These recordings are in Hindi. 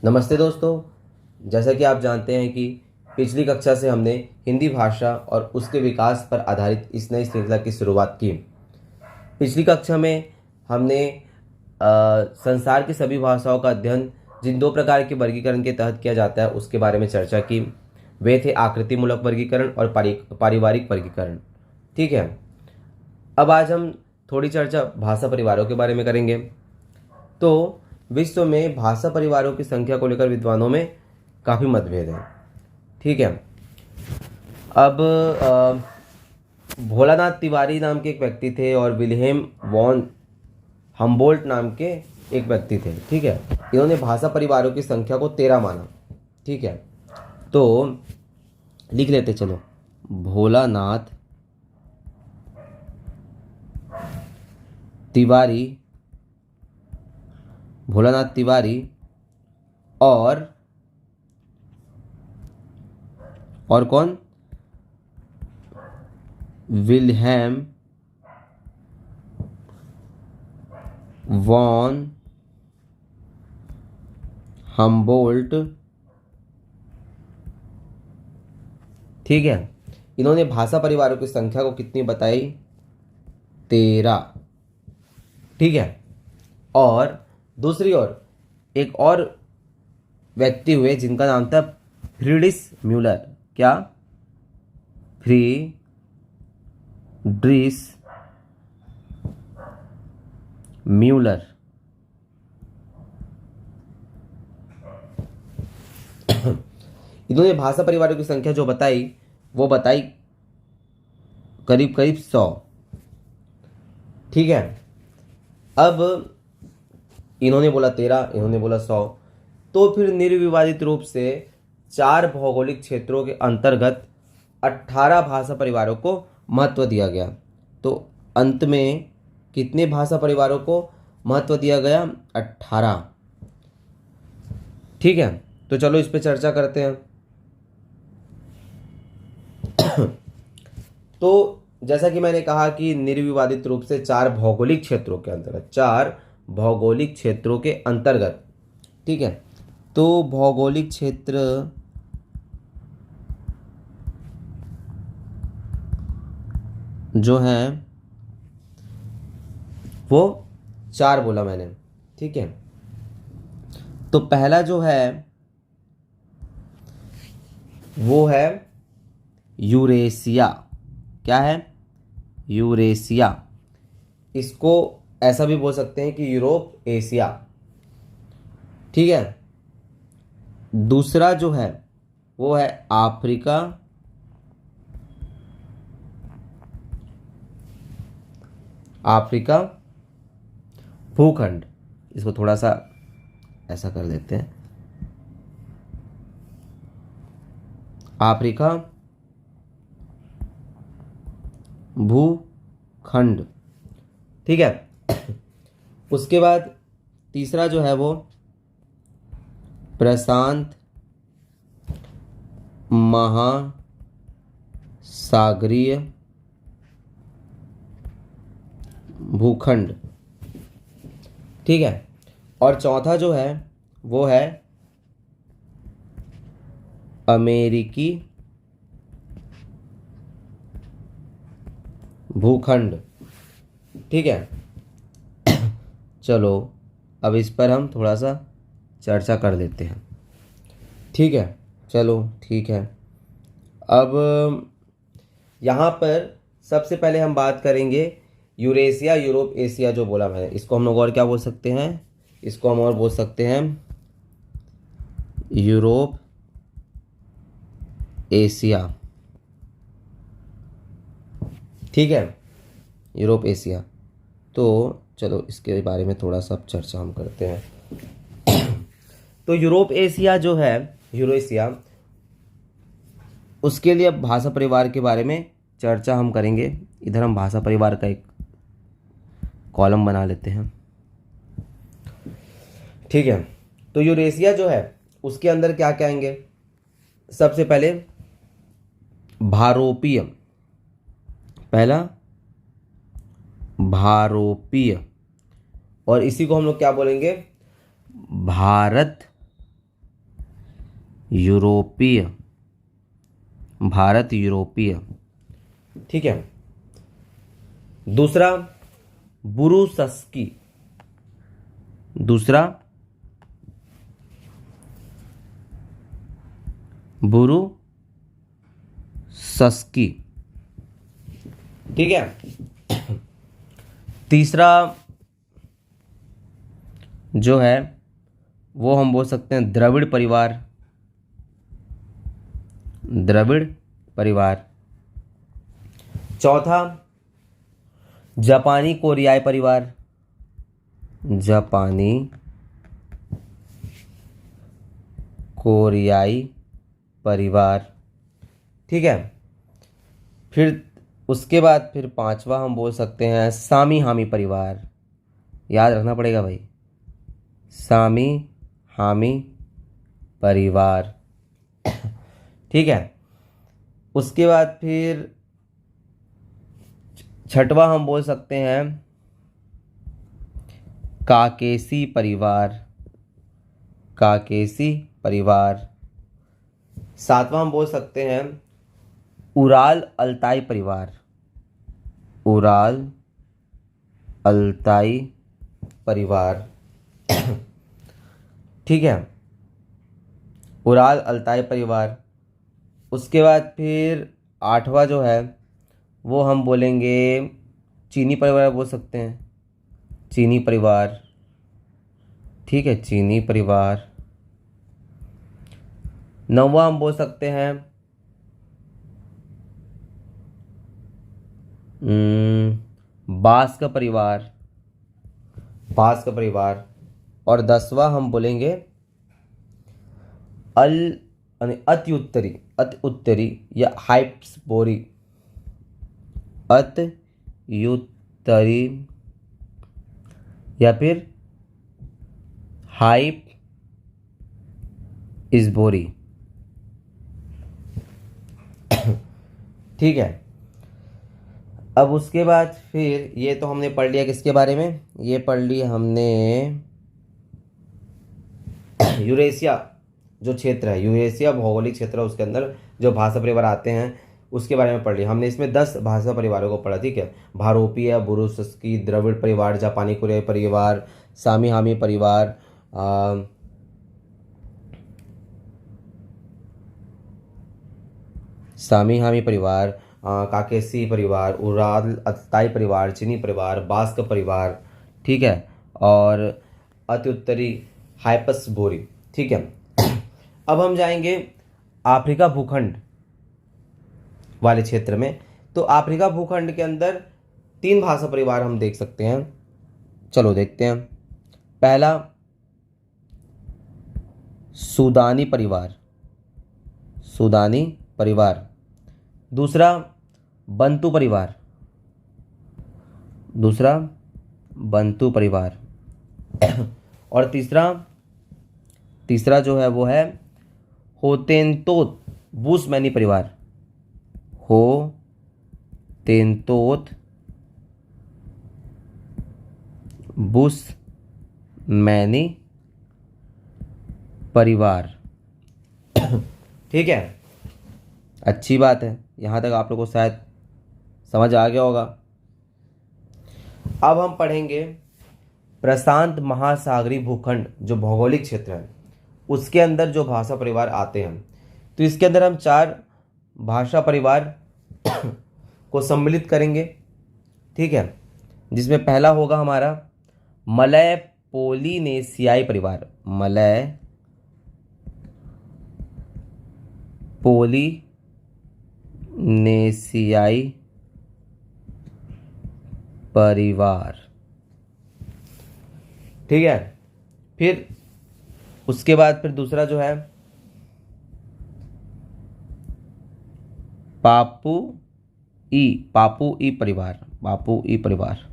नमस्ते दोस्तों। जैसा कि आप जानते हैं कि पिछली कक्षा से हमने हिंदी भाषा और उसके विकास पर आधारित इस नई श्रृंखला की शुरुआत की। पिछली कक्षा में हमने संसार की सभी भाषाओं का अध्ययन जिन दो प्रकार के वर्गीकरण के तहत किया जाता है उसके बारे में चर्चा की। वे थे आकृतिमूलक वर्गीकरण और पारिवारिक वर्गीकरण। ठीक है, अब आज हम थोड़ी चर्चा भाषा परिवारों के बारे में करेंगे। तो विश्व में भाषा परिवारों की संख्या को लेकर विद्वानों में काफ़ी मतभेद हैं। ठीक है, अब भोलानाथ तिवारी नाम के एक व्यक्ति थे और विल्हेम वॉन हम्बोल्ट नाम के एक व्यक्ति थे। ठीक है, इन्होंने भाषा परिवारों की संख्या को 13 माना। ठीक है, तो लिख लेते चलो। भोलानाथ तिवारी और कौन, विल्हेम वॉन हम्बोल्ट। ठीक है, इन्होंने भाषा परिवारों की संख्या को कितनी बताई? 13। ठीक है, और दूसरी ओर एक और व्यक्ति हुए जिनका नाम था फ्रीड्रिश म्यूलर। क्या? फ्रीड्रिश म्यूलर। इन्होंने भाषा परिवारों की संख्या जो बताई वो बताई करीब करीब 100। ठीक है, अब इन्होंने बोला 13, इन्होंने बोला 100, तो फिर निर्विवादित रूप से 4 भौगोलिक क्षेत्रों के अंतर्गत 18 भाषा परिवारों को महत्व दिया गया। तो अंत में कितने भाषा परिवारों को महत्व दिया गया? 18। ठीक है, तो चलो इस पे चर्चा करते हैं। तो जैसा कि मैंने कहा कि निर्विवादित रूप से 4 भौगोलिक क्षेत्रों के अंतर्गत, 4 भौगोलिक क्षेत्रों के अंतर्गत। ठीक है, तो भौगोलिक क्षेत्र जो है वो 4 बोला मैंने। ठीक है, तो पहला जो है वो है यूरेशिया। क्या है? यूरेशिया। इसको ऐसा भी बोल सकते हैं कि यूरोप एशिया। ठीक है, दूसरा जो है वो है अफ्रीका। अफ्रीका भूखंड। इसको थोड़ा सा ऐसा कर देते हैं, अफ्रीका भूखंड। ठीक है, उसके बाद तीसरा जो है वो प्रशांत महासागरीय भूखंड। ठीक है, और चौथा जो है वो है अमेरिकी भूखंड। ठीक है, चलो अब इस पर हम थोड़ा सा चर्चा कर लेते हैं। ठीक है, चलो ठीक है। अब यहाँ पर सबसे पहले हम बात करेंगे यूरेशिया, यूरोप एशिया जो बोला मैंने, इसको हम लोग और क्या बोल सकते हैं? इसको हम और बोल सकते हैं यूरोप एशिया। ठीक है, यूरोप एशिया। तो चलो इसके बारे में थोड़ा सा चर्चा हम करते हैं। तो यूरोप एशिया जो है, यूरेशिया, उसके लिए अब भाषा परिवार के बारे में चर्चा हम करेंगे। इधर हम भाषा परिवार का एक कॉलम बना लेते हैं। ठीक है, तो यूरेशिया जो है उसके अंदर क्या क्या आएंगे? सबसे पहले भारोपीय। पहला भारोपीय, और इसी को हम लोग क्या बोलेंगे? भारत यूरोपीय, भारत यूरोपीय। ठीक है। दूसरा बुरुसस्की, दूसरा बुरुसस्की। ठीक है। तीसरा जो है वो हम बोल सकते हैं द्रविड़ परिवार, द्रविड़ परिवार। चौथा जापानी कोरियाई परिवार, जापानी कोरियाई परिवार। ठीक है। फिर उसके बाद फिर पांचवा हम बोल सकते हैं सामी हामी परिवार। याद रखना पड़ेगा भाई, सामी हामी परिवार। ठीक है। उसके बाद फिर छठवा हम बोल सकते हैं काकेसी परिवार, काकेसी परिवार। सातवां हम बोल सकते हैं उराल अल्ताई परिवार, उराल अल्ताई परिवार। ठीक है, उराल अल्ताई परिवार। उसके बाद फिर आठवां जो है वो हम बोलेंगे चीनी परिवार बोल सकते हैं, चीनी परिवार। ठीक है, चीनी परिवार। नौवां हम बोल सकते हैं बास का परिवार, बास का परिवार। और 10वां हम बोलेंगे अति उत्तरी, अति उत्तरी या हाइप्सबोरी, अति उत्तरी या फिर हाइप इसबोरी। ठीक है। अब उसके बाद फिर ये तो हमने पढ़ लिया किसके बारे में, ये पढ़ लिया हमने यूरेशिया जो क्षेत्र है, यूरेशिया भौगोलिक क्षेत्र है, उसके अंदर जो भाषा परिवार आते हैं उसके बारे में पढ़ लिया हमने। इसमें 10 भाषा परिवारों को पढ़ा। ठीक है, भारोपीय, बुरुसस्की, द्रविड़ परिवार, जापानी कोरियाई परिवार, सामी हामी परिवार, सामी हामी परिवार, काकेसी परिवार, उराल अल्ताई परिवार, चीनी परिवार, बास्क परिवार। ठीक है, और अति उत्तरी हाइपसबोरी। ठीक है। अब हम जाएंगे अफ्रीका भूखंड वाले क्षेत्र में। तो अफ्रीका भूखंड के अंदर 3 भाषा परिवार हम देख सकते हैं। चलो देखते हैं। पहला सूदानी परिवार, सूदानी परिवार। दूसरा बंतू परिवार, दूसरा बंतू परिवार। और तीसरा जो है वो है होतेनतोत बूसमैनी परिवार, हो तेनतोत बूसमैनी परिवार। ठीक है, अच्छी बात है, यहाँ तक आप लोगों को शायद समझ आ गया होगा। अब हम पढ़ेंगे प्रशांत महासागरीय भूखंड जो भौगोलिक क्षेत्र है उसके अंदर जो भाषा परिवार आते हैं। तो इसके अंदर हम 4 भाषा परिवार को सम्मिलित करेंगे। ठीक है, जिसमें पहला होगा हमारा मलय पोलिनेशियाई परिवार, मलय पोलिनेशियाई परिवार। ठीक है, फिर उसके बाद फिर दूसरा जो है पापुई परिवार, पापुई परिवार।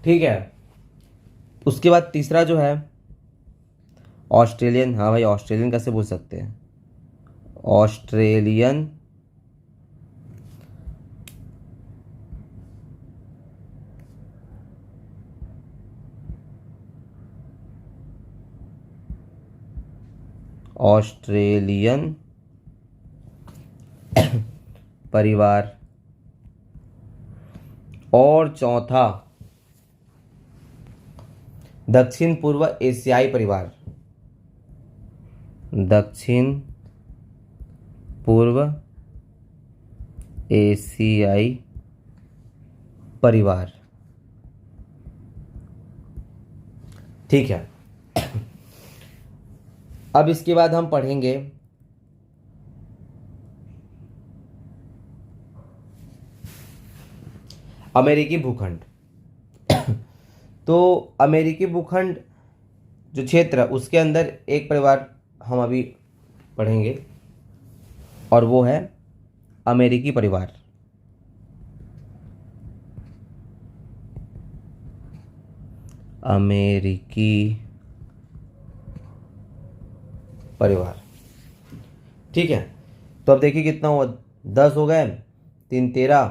ठीक है, उसके बाद तीसरा जो है ऑस्ट्रेलियन। हाँ भाई, ऑस्ट्रेलियन कैसे बोल सकते हैं, ऑस्ट्रेलियन ऑस्ट्रेलियन परिवार। और चौथा दक्षिण पूर्व एशियाई परिवार। दक्षिण पूर्व एशियाई परिवार। ठीक है। अब इसके बाद हम पढ़ेंगे अमेरिकी भूखंड। तो अमेरिकी भूखंड जो क्षेत्र है उसके अंदर एक परिवार हम अभी पढ़ेंगे और वो है अमेरिकी परिवार। अमेरिकी परिवार। ठीक है। तो अब देखिए कितना हुआ, 10 हो गए, 3 13,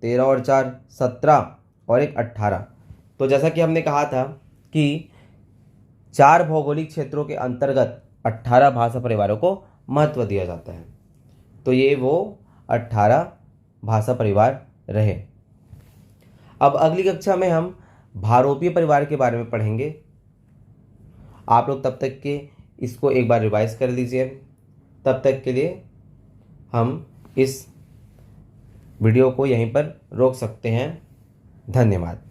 13 और 4 17 और एक 18। तो जैसा कि हमने कहा था कि 4 भौगोलिक क्षेत्रों के अंतर्गत 18 भाषा परिवारों को महत्व दिया जाता है। तो ये वो 18 भाषा परिवार रहे। अब अगली कक्षा में हम भारोपीय परिवार के बारे में पढ़ेंगे। आप लोग तब तक के इसको एक बार रिवाइज कर लीजिए। तब तक के लिए हम इस वीडियो को यहीं पर रोक सकते हैं। धन्यवाद।